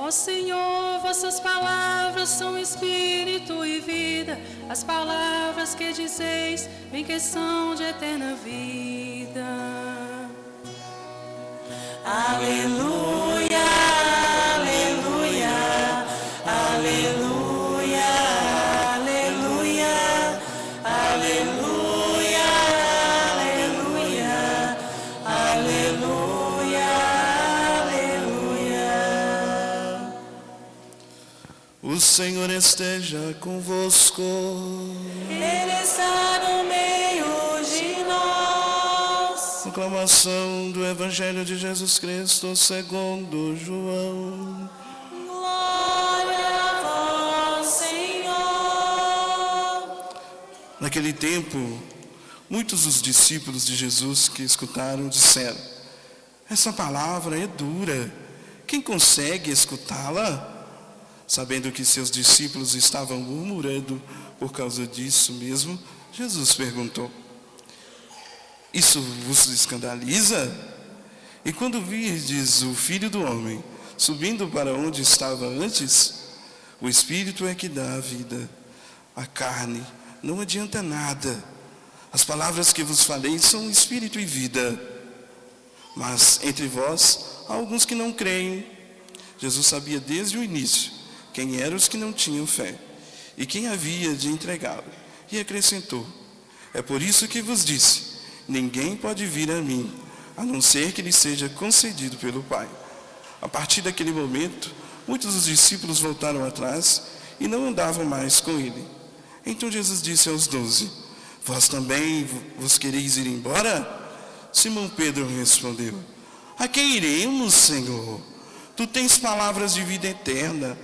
Ó Senhor, vossas palavras são espírito e vida. As palavras que dizeis, bem que são de eterna vida. Aleluia, aleluia, aleluia, aleluia, aleluia, aleluia, aleluia, aleluia. O Senhor esteja convosco. Ele está no meio de nós. Proclamação do Evangelho de Jesus Cristo segundo João. Glória a vós, Senhor. Naquele tempo, muitos dos discípulos de Jesus que escutaram disseram: essa palavra é dura, quem consegue escutá-la? Sabendo que seus discípulos estavam murmurando por causa disso mesmo, Jesus perguntou: isso vos escandaliza? E quando virdes o Filho do Homem subindo para onde estava antes, o Espírito é que dá a vida, a carne não adianta nada. As palavras que vos falei são Espírito e vida, mas entre vós há alguns que não creem. Jesus sabia desde o início quem eram os que não tinham fé e quem havia de entregá-lo, e acrescentou: é por isso que vos disse, ninguém pode vir a mim, a não ser que lhe seja concedido pelo Pai. A partir daquele momento, muitos dos discípulos voltaram atrás e não andavam mais com ele. Então Jesus disse aos 12: vós também vos quereis ir embora? Simão Pedro respondeu: a quem iremos, Senhor? Tu tens palavras de vida eterna.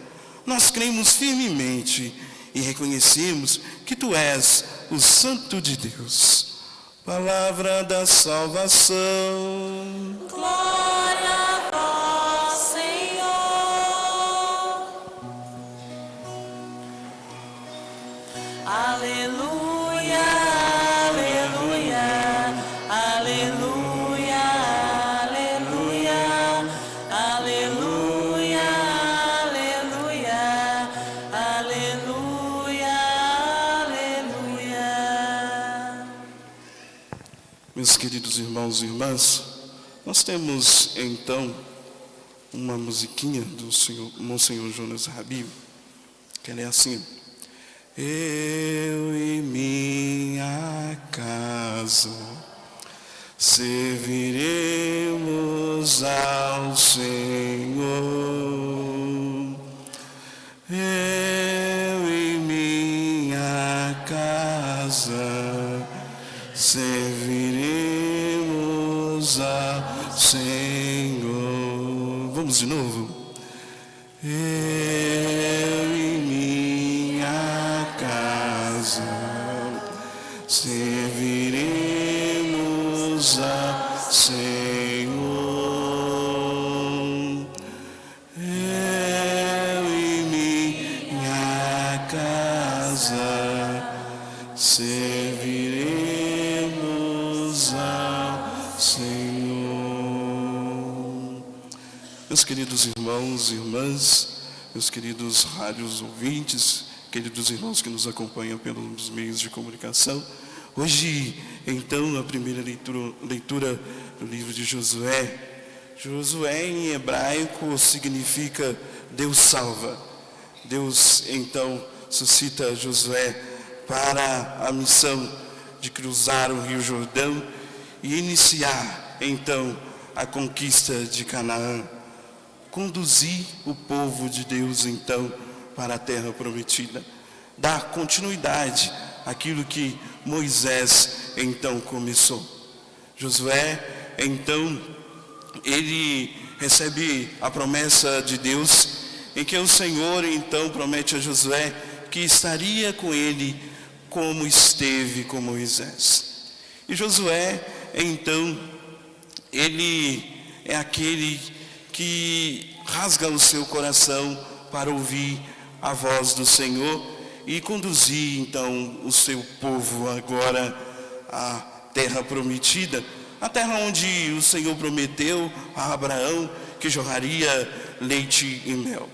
Nós cremos firmemente e reconhecemos que tu és o Santo de Deus. Palavra da salvação. Glória a vós, Senhor. Aleluia, aleluia, aleluia, aleluia, aleluia, aleluia, aleluia, aleluia. Meus queridos irmãos e irmãs, nós temos então uma musiquinha do Monsenhor Jonas Rabib, que ela é assim: eu e minha casa serviremos ao Senhor. Eu e minha casa serviremos ao Senhor. Vamos de novo. Eu e minha casa serviremos ao Senhor. Eu e minha casa serviremos ao Senhor. Meus queridos irmãos e irmãs, meus queridos rádios ouvintes, queridos irmãos que nos acompanham pelos meios de comunicação, hoje, então, a primeira leitura do livro de Josué. Josué, em hebraico, significa Deus salva. Deus, então, suscita Josué para a missão de cruzar o Rio Jordão e iniciar, então, a conquista de Canaã. Conduzir o povo de Deus, então, para a terra prometida. Dar continuidade àquilo que Moisés, então, começou. Josué, então, ele recebe a promessa de Deus, em que o Senhor, então, promete a Josué que estaria com ele como esteve com Moisés. E Josué, então, ele é aquele que rasga o seu coração para ouvir a voz do Senhor e conduzir, então, o seu povo agora à terra prometida, a terra onde o Senhor prometeu a Abraão que jorraria leite e mel.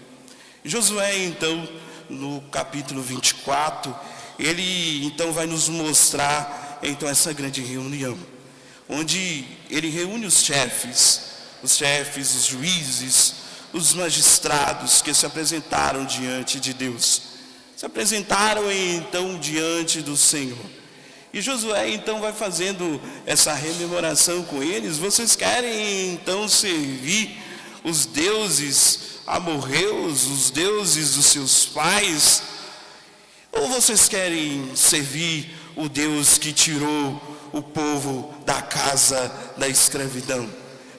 Josué, então, no capítulo 24, ele então vai nos mostrar então essa grande reunião, onde ele reúne os chefes, os juízes, os magistrados que se apresentaram diante de Deus, se apresentaram então diante do Senhor. E Josué então vai fazendo essa rememoração com eles. Vocês querem então servir os deuses amorreus, os deuses dos seus pais? Ou vocês querem servir o Deus que tirou o povo da casa da escravidão,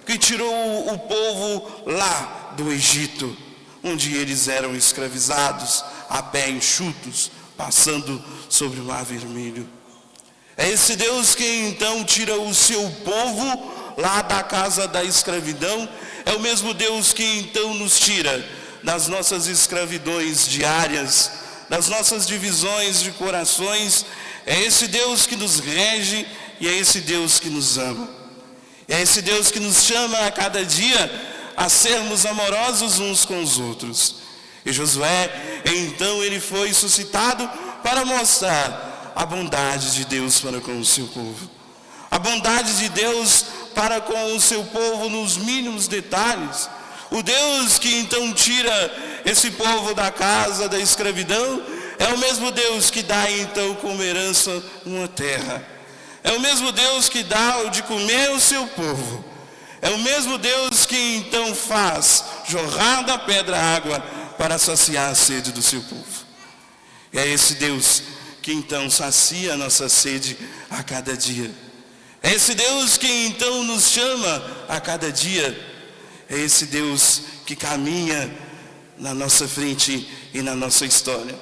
que tirou o povo lá do Egito, onde eles eram escravizados, a pé enxutos, passando sobre o mar vermelho? É esse Deus que então tira o seu povo lá da casa da escravidão. É o mesmo Deus que então nos tira das nossas escravidões diárias, das nossas divisões de corações. É esse Deus que nos rege e é esse Deus que nos ama. É esse Deus que nos chama a cada dia a sermos amorosos uns com os outros. E Josué, então, ele foi suscitado para mostrar a bondade de Deus para com o seu povo. A bondade de Deus para com o seu povo nos mínimos detalhes. O Deus que então tira esse povo da casa da escravidão é o mesmo Deus que dá então como herança uma terra. É o mesmo Deus que dá de comer ao seu povo. É o mesmo Deus que então faz jorrar da pedra água para saciar a sede do seu povo. É esse Deus que então sacia a nossa sede a cada dia. É esse Deus que então nos chama a cada dia. É esse Deus que caminha na nossa frente e na nossa história.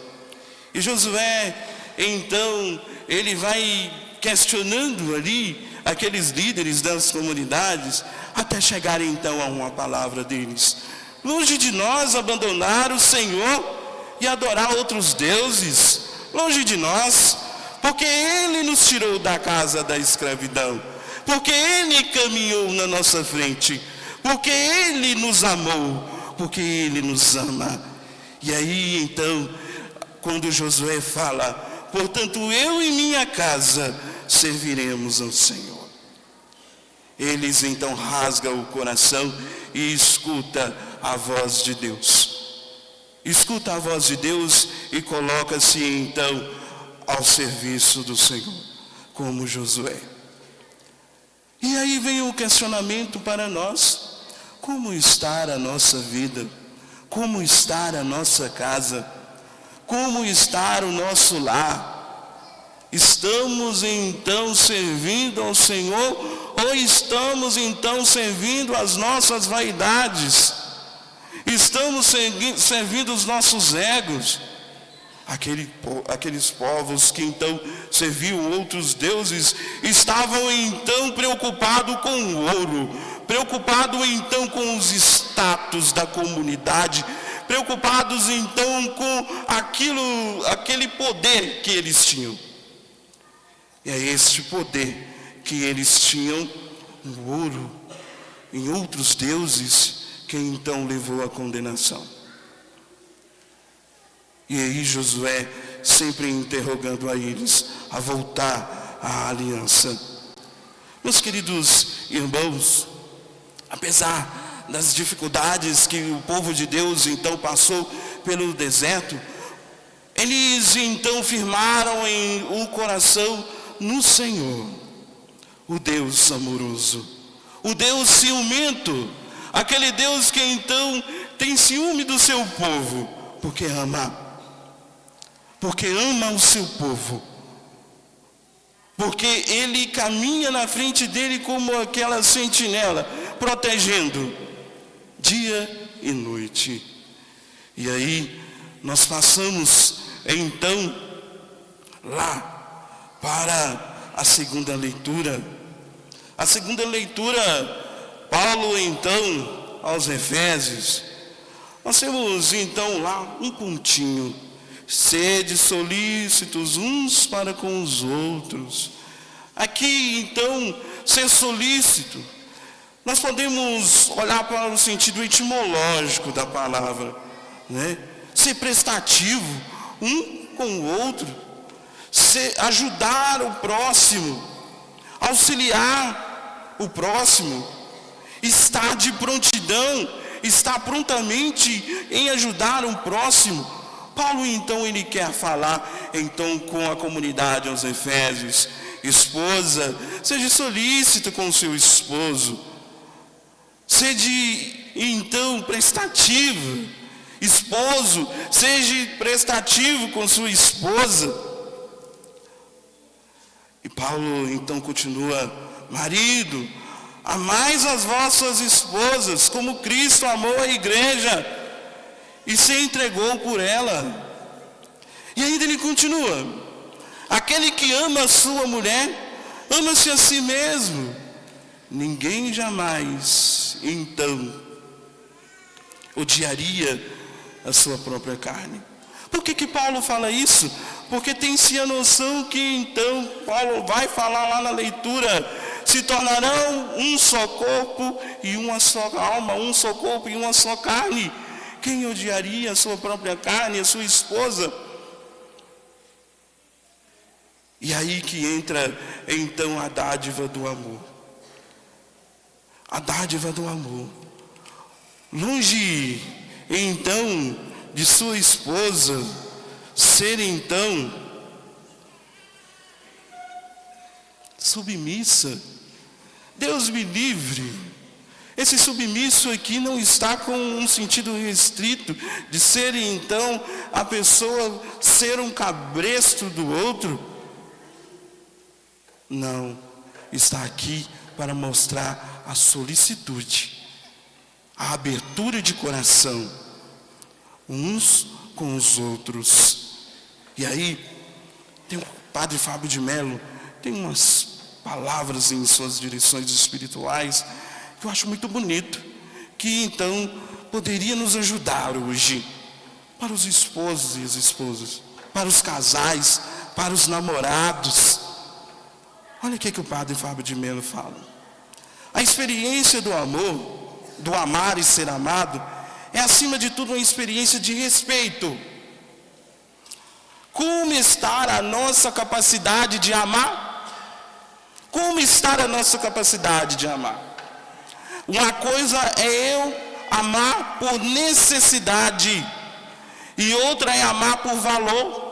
E Josué, então, ele vai questionando ali aqueles líderes das comunidades, até chegar então a uma palavra deles. Longe de nós abandonar o Senhor e adorar outros deuses, longe de nós, porque Ele nos tirou da casa da escravidão, porque Ele caminhou na nossa frente, porque Ele nos amou, porque Ele nos ama. E aí então, quando Josué fala, portanto eu e minha casa serviremos ao Senhor. Eles então rasgam o coração e escuta a voz de Deus. Escuta a voz de Deus e coloca-se então ao serviço do Senhor, como Josué. E aí vem o questionamento para nós: como está a nossa vida? Como está a nossa casa? Como está o nosso lar? Estamos então servindo ao Senhor ou estamos então servindo as nossas vaidades? Estamos servindo os nossos egos? Aqueles povos que então serviam outros deuses estavam então preocupados com o ouro, preocupados então com os status da comunidade, preocupados então com aquele poder que eles tinham. E é este poder que eles tinham no ouro, em outros deuses, que então levou à condenação. E aí Josué sempre interrogando a eles a voltar à aliança. Meus queridos irmãos, apesar das dificuldades que o povo de Deus então passou pelo deserto, eles então firmaram o coração no Senhor, o Deus amoroso, o Deus ciumento, aquele Deus que então tem ciúme do seu povo, porque ama o seu povo, porque ele caminha na frente dele como aquela sentinela, protegendo dia e noite. E aí nós passamos então lá para a segunda leitura. A segunda leitura, Paulo então aos Efésios, nós temos então lá um pontinho: sede solícitos uns para com os outros. Aqui então, ser solícito, nós podemos olhar para o sentido etimológico da palavra, né? Ser prestativo um com o outro, ajudar o próximo, auxiliar o próximo, estar de prontidão, estar prontamente em ajudar o próximo. Paulo então ele quer falar então com a comunidade aos Efésios: esposa, seja solícito com o seu esposo, seja então prestativo. Esposo, seja prestativo com sua esposa. E Paulo então continua: marido, amais as vossas esposas como Cristo amou a igreja e se entregou por ela. E ainda ele continua: aquele que ama a sua mulher, ama-se a si mesmo. Ninguém jamais então odiaria a sua própria carne. Por que Paulo fala isso? Porque tem-se a noção que então Paulo vai falar lá na leitura: se tornarão um só corpo e uma só alma, um só corpo e uma só carne. Quem odiaria a sua própria carne, a sua esposa? E aí que entra então a dádiva do amor. A dádiva do amor. Longe então de sua esposa ser então submissa. Deus me livre. Esse submisso aqui não está com um sentido restrito de ser então a pessoa ser um cabresto do outro. Não, está aqui para mostrar a solicitude, a abertura de coração, uns com os outros. E aí, tem o Padre Fábio de Mello, tem umas palavras em suas direções espirituais que eu acho muito bonito, que então poderia nos ajudar hoje, para os esposos e as esposas, para os casais, para os namorados. Olha o que o Padre Fábio de Mello fala: a experiência do amor, do amar e ser amado, é acima de tudo uma experiência de respeito. Como está a nossa capacidade de amar? Como está a nossa capacidade de amar? Uma coisa é eu amar por necessidade e outra é amar por valor.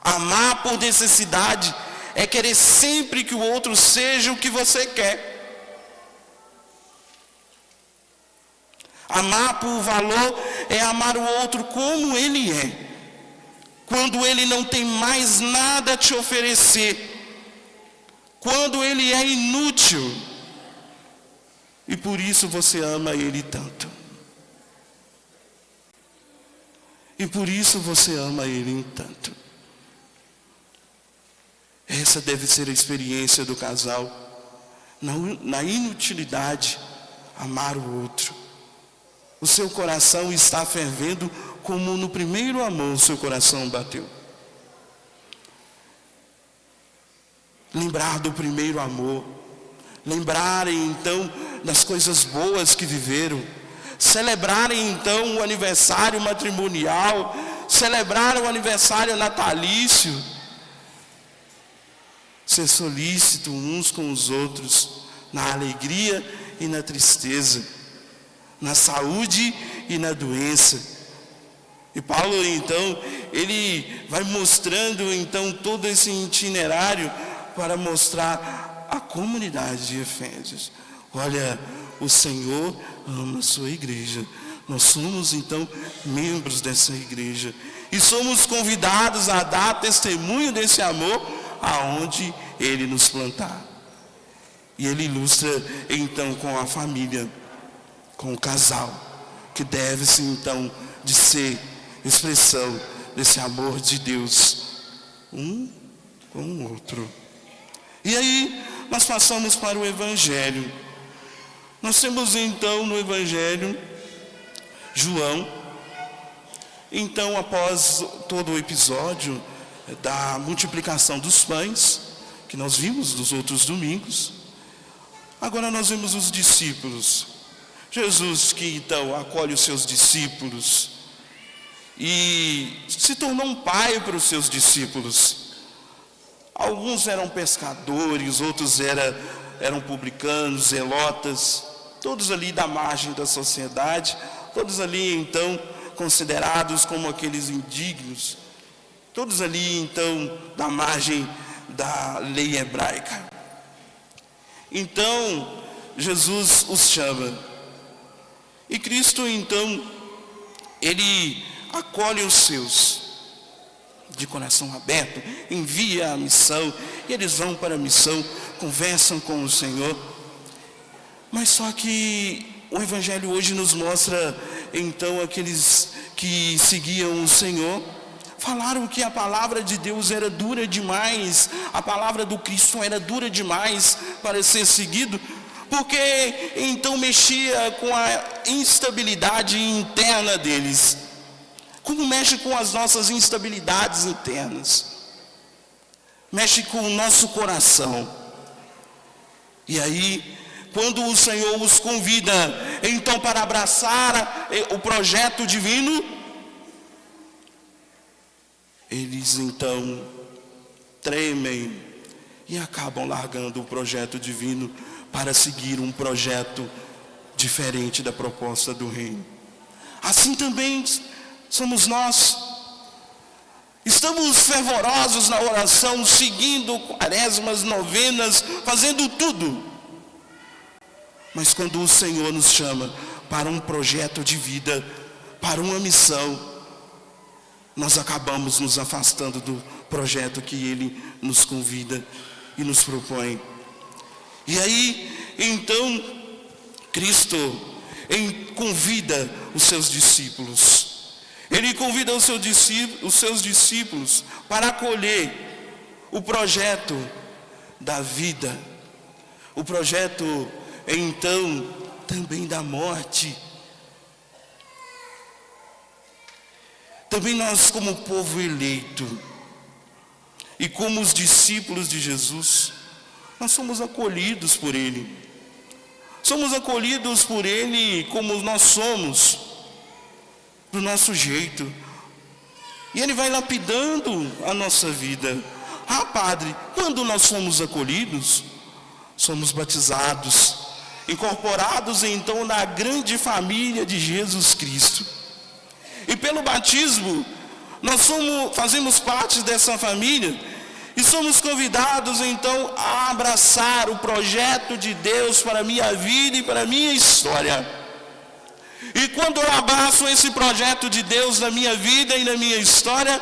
Amar por necessidade é querer sempre que o outro seja o que você quer. Amar por valor é amar o outro como ele é, quando ele não tem mais nada a te oferecer, quando ele é inútil, e por isso você ama ele tanto. E por isso você ama ele tanto. Essa deve ser a experiência do casal, na inutilidade, amar o outro. O seu coração está fervendo como no primeiro amor o seu coração bateu. Lembrar do primeiro amor, lembrarem então das coisas boas que viveram, celebrarem então o aniversário matrimonial, celebrar o aniversário natalício, ser solícito uns com os outros, na alegria e na tristeza, na saúde e na doença. E Paulo então, ele vai mostrando então todo esse itinerário para mostrar a comunidade de Efésios. Olha, o Senhor ama a sua igreja. Nós somos então membros dessa igreja e somos convidados a dar testemunho desse amor aonde ele nos plantar. E ele ilustra então com a família, com o casal, que deve-se então de ser expressão desse amor de Deus, um com o outro. E aí nós passamos para o Evangelho. Nós temos então no Evangelho João, então após todo o episódio da multiplicação dos pães, que nós vimos nos outros domingos, agora nós vemos os discípulos. Jesus que então acolhe os seus discípulos e se tornou um pai para os seus discípulos. Alguns eram pescadores, outros eram publicanos, zelotas, todos ali da margem da sociedade, todos ali então considerados como aqueles indignos, todos ali então da margem da lei hebraica. Então Jesus os chama, e Cristo então ele acolhe os seus de coração aberto, envia a missão, e eles vão para a missão, conversam com o Senhor. Mas só que o Evangelho hoje nos mostra então aqueles que seguiam o Senhor falaram que a palavra de Deus era dura demais, a palavra do Cristo era dura demais para ser seguido, porque então mexia com a instabilidade interna deles. Como mexe com as nossas instabilidades internas, mexe com o nosso coração. E aí, quando o Senhor os convida então para abraçar o projeto divino, eles então tremem e acabam largando o projeto divino para seguir um projeto diferente da proposta do reino. Assim também somos nós. Estamos fervorosos na oração, seguindo quaresmas, novenas, fazendo tudo. Mas quando o Senhor nos chama para um projeto de vida, para uma missão, nós acabamos nos afastando do projeto que Ele nos convida e nos propõe. E aí, então, Cristo convida os seus discípulos. Ele convida os seus discípulos para acolher o projeto da vida, o projeto, então, também da morte. Também nós, como povo eleito, e como os discípulos de Jesus, nós somos acolhidos por Ele. Somos acolhidos por Ele como nós somos, do nosso jeito. E Ele vai lapidando a nossa vida. Ah, Padre, quando nós somos acolhidos, somos batizados, incorporados então na grande família de Jesus Cristo. E pelo batismo, nós fazemos parte dessa família e somos convidados então a abraçar o projeto de Deus para a minha vida e para a minha história. E quando eu abraço esse projeto de Deus na minha vida e na minha história,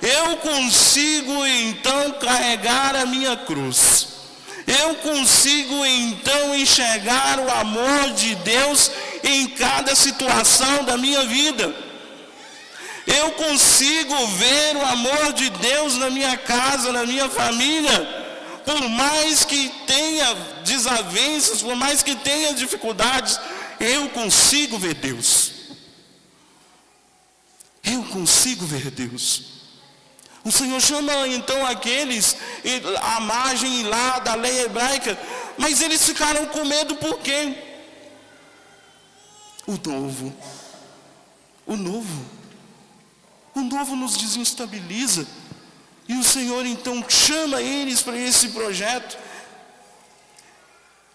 eu consigo então carregar a minha cruz. Eu consigo então enxergar o amor de Deus em cada situação da minha vida. Eu consigo ver o amor de Deus na minha casa, na minha família. Por mais que tenha desavenças, por mais que tenha dificuldades, eu consigo ver Deus. Eu consigo ver Deus. O Senhor chama então aqueles à margem lá da lei hebraica, mas eles ficaram com medo por quê? O novo nos desestabiliza. E o Senhor então chama eles para esse projeto.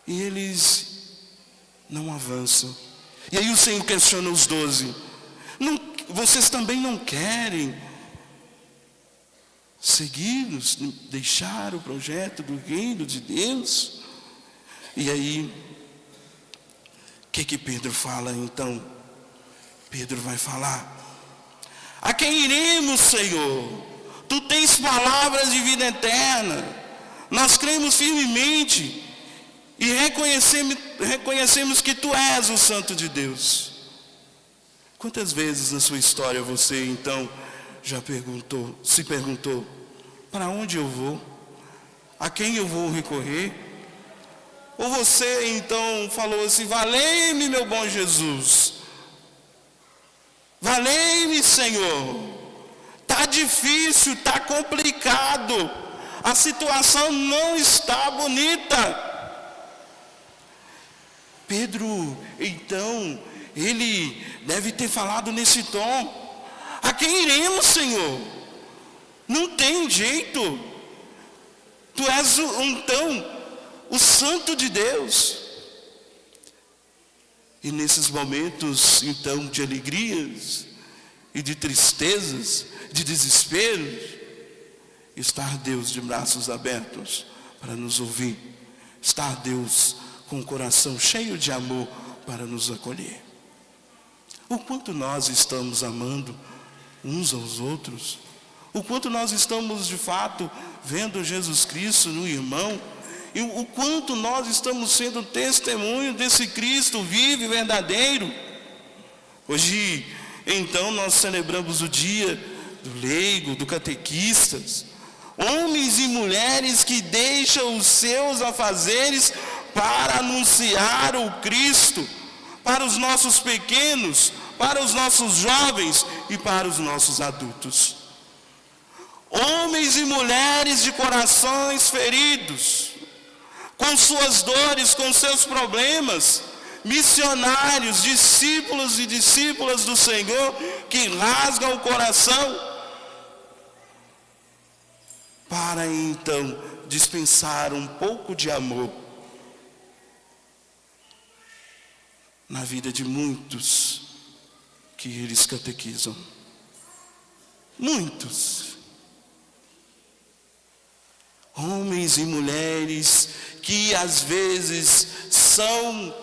E eles não avançam. E aí o Senhor questiona os 12. Vocês também não querem seguir-nos, deixar o projeto do reino de Deus? E aí, o que Pedro fala então? Pedro vai falar: a quem iremos, Senhor? Tu tens palavras de vida eterna. Nós cremos firmemente e reconhecemos que Tu és o Santo de Deus. Quantas vezes na sua história você então já se perguntou: para onde eu vou? A quem eu vou recorrer? Ou você então falou assim: valei-me, meu bom Jesus, valei-me, Senhor. Está difícil, está complicado, a situação não está bonita. Pedro, então, ele deve ter falado nesse tom: a quem iremos, Senhor? Não tem jeito. Tu és o Santo de Deus. E nesses momentos, então, de alegrias e de tristezas, de desesperos, está Deus de braços abertos para nos ouvir. Está Deus com o coração cheio de amor para nos acolher. O quanto nós estamos amando uns aos outros, o quanto nós estamos de fato vendo Jesus Cristo no irmão, e o quanto nós estamos sendo testemunho desse Cristo vivo e verdadeiro. Hoje, então, nós celebramos o dia do leigo, do catequistas, homens e mulheres que deixam os seus afazeres para anunciar o Cristo para os nossos pequenos, para os nossos jovens e para os nossos adultos. Homens e mulheres de corações feridos, com suas dores, com seus problemas, missionários, discípulos e discípulas do Senhor, que rasgam o coração para então dispensar um pouco de amor na vida de muitos que eles catequizam. Muitos. Homens e mulheres que às vezes são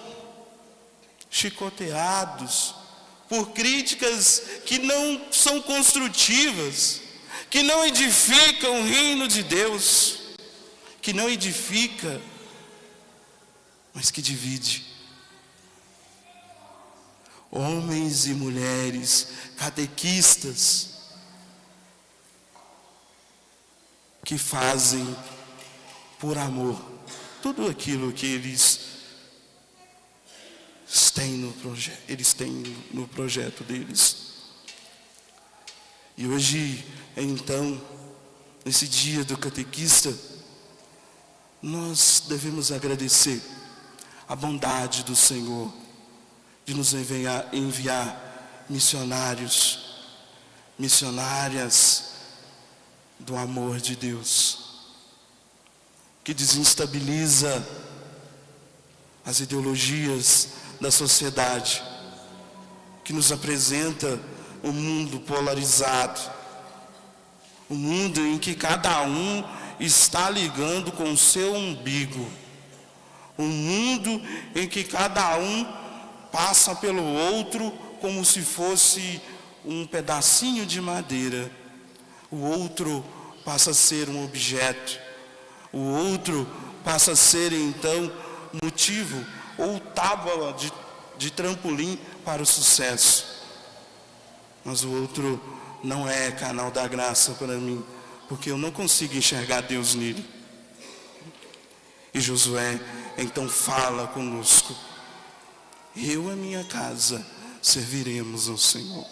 chicoteados por críticas que não são construtivas, que não edificam o reino de Deus, que não edifica, mas que divide. Homens e mulheres catequistas que fazem por amor tudo aquilo que eles têm no projeto deles. E hoje, então, nesse dia do catequista, nós devemos agradecer a bondade do Senhor de nos enviar missionários, missionárias do amor de Deus, que desestabiliza as ideologias da sociedade, que nos apresenta um mundo polarizado, um mundo em que cada um está ligando com o seu umbigo, um mundo em que cada um passa pelo outro como se fosse um pedacinho de madeira. O outro passa a ser um objeto, o outro passa a ser então motivo ou tábua de trampolim para o sucesso. Mas o outro não é canal da graça para mim, porque eu não consigo enxergar Deus nele. E Josué então fala conosco: eu e a minha casa serviremos ao Senhor.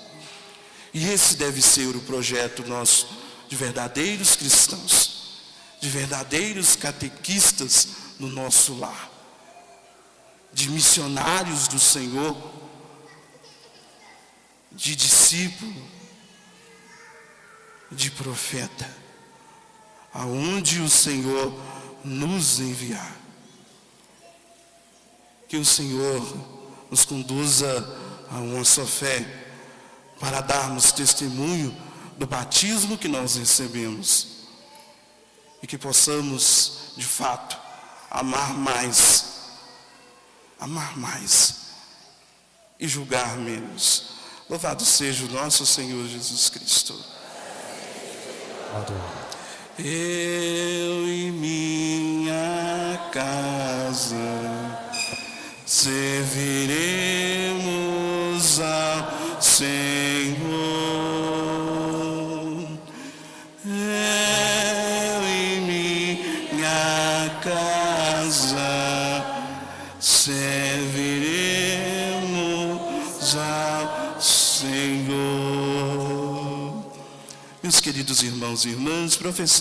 E esse deve ser o projeto nosso de verdadeiros cristãos, de verdadeiros catequistas no nosso lar, de missionários do Senhor, de discípulo, de profeta, aonde o Senhor nos enviar. Que o Senhor nos conduza a uma só fé, para darmos testemunho do batismo que nós recebemos, e que possamos, de fato, amar mais e julgar menos. Louvado seja o nosso Senhor Jesus Cristo. Eu e minha casa serviremos ao Senhor. Eu e minha casa serviremos ao Senhor. Meus queridos irmãos e irmãs, professores,